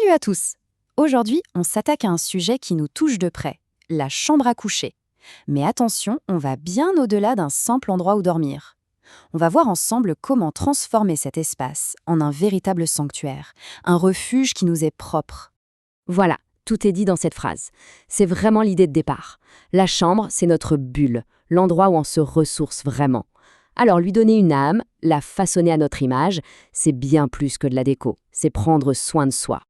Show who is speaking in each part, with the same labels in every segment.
Speaker 1: Salut à tous! Aujourd'hui, on s'attaque à un sujet qui nous touche de près, la chambre à coucher. Mais attention, on va bien au-delà d'un simple endroit où dormir. On va voir ensemble comment transformer cet espace en un véritable sanctuaire, un refuge qui nous est propre.
Speaker 2: Voilà, tout est dit dans cette phrase. C'est vraiment l'idée de départ. La chambre, c'est notre bulle, l'endroit où on se ressource vraiment. Alors lui donner une âme, la façonner à notre image, c'est bien plus que de la déco, c'est prendre soin de soi.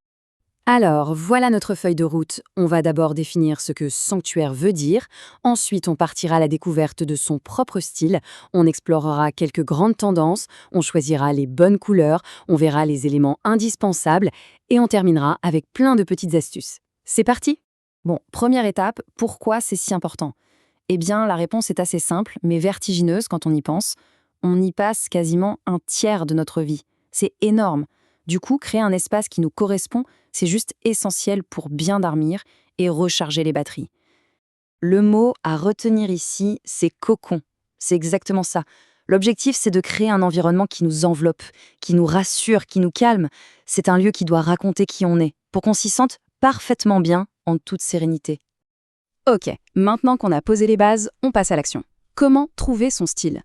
Speaker 1: Alors, voilà notre feuille de route. On va d'abord définir ce que sanctuaire veut dire, ensuite on partira à la découverte de son propre style, on explorera quelques grandes tendances, on choisira les bonnes couleurs, on verra les éléments indispensables et on terminera avec plein de petites astuces. C'est parti? Bon, première étape, pourquoi c'est si important? Eh bien, la réponse est assez simple, mais vertigineuse quand on y pense. On y passe quasiment un tiers de notre vie. C'est énorme. Du coup, créer un espace qui nous correspond, c'est juste essentiel pour bien dormir et recharger les batteries. Le mot à retenir ici, c'est cocon. C'est exactement ça. L'objectif, c'est de créer un environnement qui nous enveloppe, qui nous rassure, qui nous calme. C'est un lieu qui doit raconter qui on est, pour qu'on s'y sente parfaitement bien, en toute sérénité. Ok, maintenant qu'on a posé les bases, on passe à l'action. Comment trouver son style?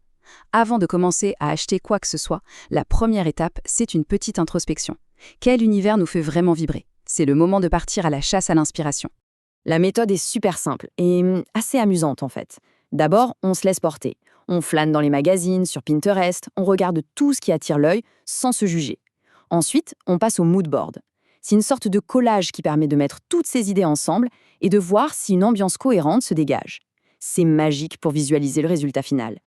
Speaker 1: Avant de commencer à acheter quoi que ce soit, la première étape, c'est une petite introspection. Quel univers nous fait vraiment vibrer? C'est le moment de partir à la chasse à l'inspiration. La méthode est super simple et assez amusante en fait. D'abord, on se laisse porter. On flâne dans les magazines, sur Pinterest, on regarde tout ce qui attire l'œil sans se juger. Ensuite, on passe au mood board. C'est une sorte de collage qui permet de mettre toutes ces idées ensemble et de voir si une ambiance cohérente se dégage. C'est magique pour visualiser le résultat final.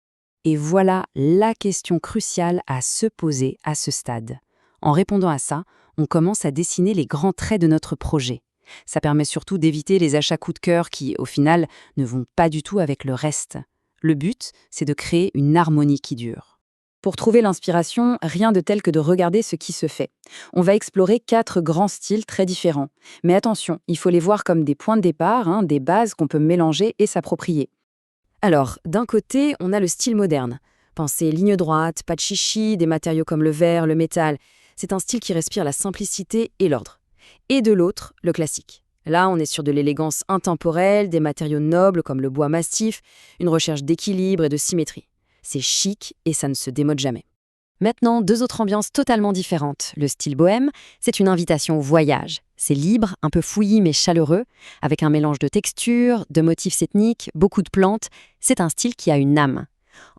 Speaker 1: Et voilà la question cruciale à se poser à ce stade. En répondant à ça, on commence à dessiner les grands traits de notre projet. Ça permet surtout d'éviter les achats coup de cœur qui, au final, ne vont pas du tout avec le reste. Le but, c'est de créer une harmonie qui dure. Pour trouver l'inspiration, rien de tel que de regarder ce qui se fait. On va explorer 4 grands styles très différents. Mais attention, il faut les voir comme des points de départ, des bases qu'on peut mélanger et s'approprier. Alors, d'un côté, on a le style moderne. Pensez ligne droite, pas de chichi, des matériaux comme le verre, le métal. C'est un style qui respire la simplicité et l'ordre. Et de l'autre, le classique. Là, on est sur de l'élégance intemporelle, des matériaux nobles comme le bois mastif, une recherche d'équilibre et de symétrie. C'est chic et ça ne se démode jamais. Maintenant, 2 autres ambiances totalement différentes. Le style bohème, c'est une invitation au voyage. C'est libre, un peu fouillis mais chaleureux, avec un mélange de textures, de motifs ethniques, beaucoup de plantes. C'est un style qui a une âme.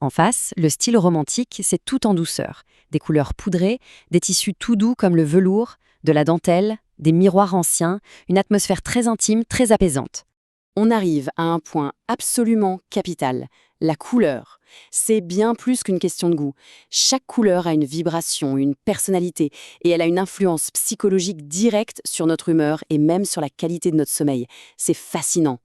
Speaker 1: En face, le style romantique, c'est tout en douceur. Des couleurs poudrées, des tissus tout doux comme le velours, de la dentelle, des miroirs anciens, une atmosphère très intime, très apaisante. On arrive à un point absolument capital, la couleur. C'est bien plus qu'une question de goût. Chaque couleur a une vibration, une personnalité, et elle a une influence psychologique directe sur notre humeur et même sur la qualité de notre sommeil. C'est fascinant.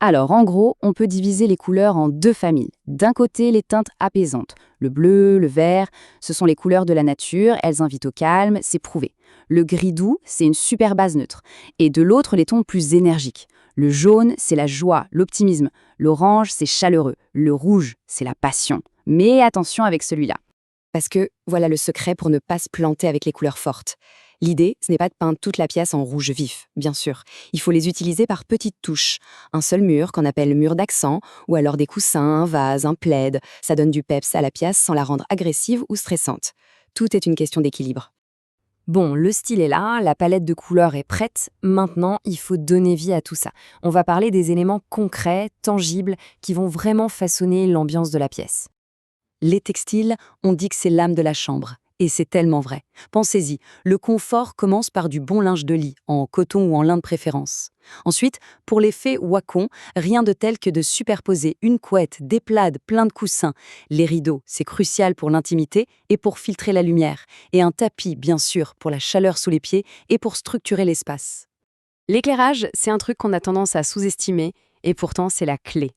Speaker 1: Alors, en gros, on peut diviser les couleurs en 2 familles. D'un côté, les teintes apaisantes. Le bleu, le vert, ce sont les couleurs de la nature, elles invitent au calme, c'est prouvé. Le gris doux, c'est une super base neutre. Et de l'autre, les tons plus énergiques. Le jaune, c'est la joie, l'optimisme. L'orange, c'est chaleureux. Le rouge, c'est la passion. Mais attention avec celui-là. Parce que voilà le secret pour ne pas se planter avec les couleurs fortes. L'idée, ce n'est pas de peindre toute la pièce en rouge vif, bien sûr. Il faut les utiliser par petites touches. Un seul mur, qu'on appelle mur d'accent, ou alors des coussins, un vase, un plaid. Ça donne du peps à la pièce sans la rendre agressive ou stressante. Tout est une question d'équilibre. Bon, le style est là, la palette de couleurs est prête. Maintenant, il faut donner vie à tout ça. On va parler des éléments concrets, tangibles, qui vont vraiment façonner l'ambiance de la pièce. Les textiles, on dit que c'est l'âme de la chambre. Et c'est tellement vrai. Pensez-y, le confort commence par du bon linge de lit, en coton ou en lin de préférence. Ensuite, pour l'effet Wacom, rien de tel que de superposer une couette, des plaids, plein de coussins. Les rideaux, c'est crucial pour l'intimité et pour filtrer la lumière. Et un tapis, bien sûr, pour la chaleur sous les pieds et pour structurer l'espace. L'éclairage, c'est un truc qu'on a tendance à sous-estimer, et pourtant c'est la clé.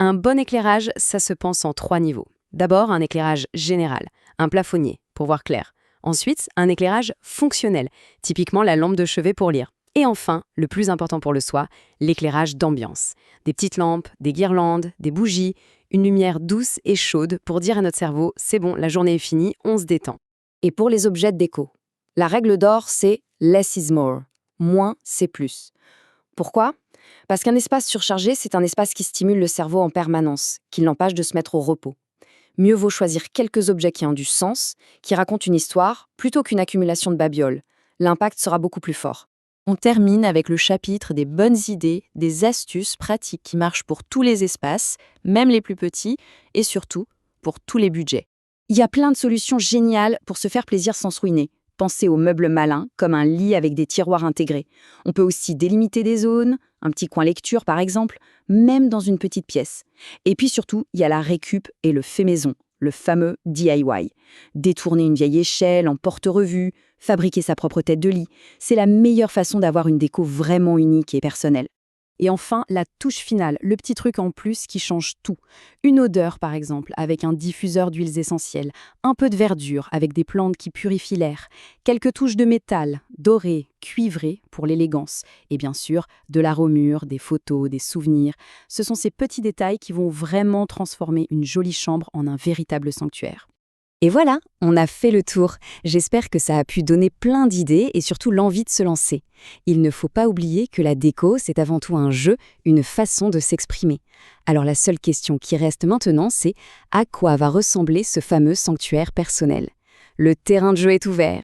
Speaker 1: Un bon éclairage, ça se pense en 3 niveaux. D'abord, un éclairage général, un plafonnier, pour voir clair. Ensuite, un éclairage fonctionnel, typiquement la lampe de chevet pour lire. Et enfin, le plus important pour le soir, l'éclairage d'ambiance. Des petites lampes, des guirlandes, des bougies, une lumière douce et chaude pour dire à notre cerveau « c'est bon, la journée est finie, on se détend ». Et pour les objets de déco, La règle d'or, c'est less is more. Moins, c'est plus. Pourquoi? Parce qu'un espace surchargé, c'est un espace qui stimule le cerveau en permanence, qui l'empêche de se mettre au repos. Mieux vaut choisir quelques objets qui ont du sens, qui racontent une histoire, plutôt qu'une accumulation de babioles. L'impact sera beaucoup plus fort.
Speaker 3: On termine avec le chapitre des bonnes idées, des astuces pratiques qui marchent pour tous les espaces, même les plus petits, et surtout pour tous les budgets.
Speaker 1: Il y a plein de solutions géniales pour se faire plaisir sans se ruiner. Pensez aux meubles malins, comme un lit avec des tiroirs intégrés. On peut aussi délimiter des zones, un petit coin lecture par exemple, même dans une petite pièce. Et puis surtout, il y a la récup et le fait maison, le fameux DIY. Détourner une vieille échelle en porte-revue, fabriquer sa propre tête de lit, c'est la meilleure façon d'avoir une déco vraiment unique et personnelle. Et enfin, la touche finale, le petit truc en plus qui change tout. Une odeur, par exemple, avec un diffuseur d'huiles essentielles, un peu de verdure avec des plantes qui purifient l'air, quelques touches de métal, doré, cuivré pour l'élégance, et bien sûr, de l'aromure, des photos, des souvenirs. Ce sont ces petits détails qui vont vraiment transformer une jolie chambre en un véritable sanctuaire.
Speaker 2: Et voilà, on a fait le tour. J'espère que ça a pu donner plein d'idées et surtout l'envie de se lancer. Il ne faut pas oublier que la déco, c'est avant tout un jeu, une façon de s'exprimer. Alors la seule question qui reste maintenant, c'est à quoi va ressembler ce fameux sanctuaire personnel? Le terrain de jeu est ouvert.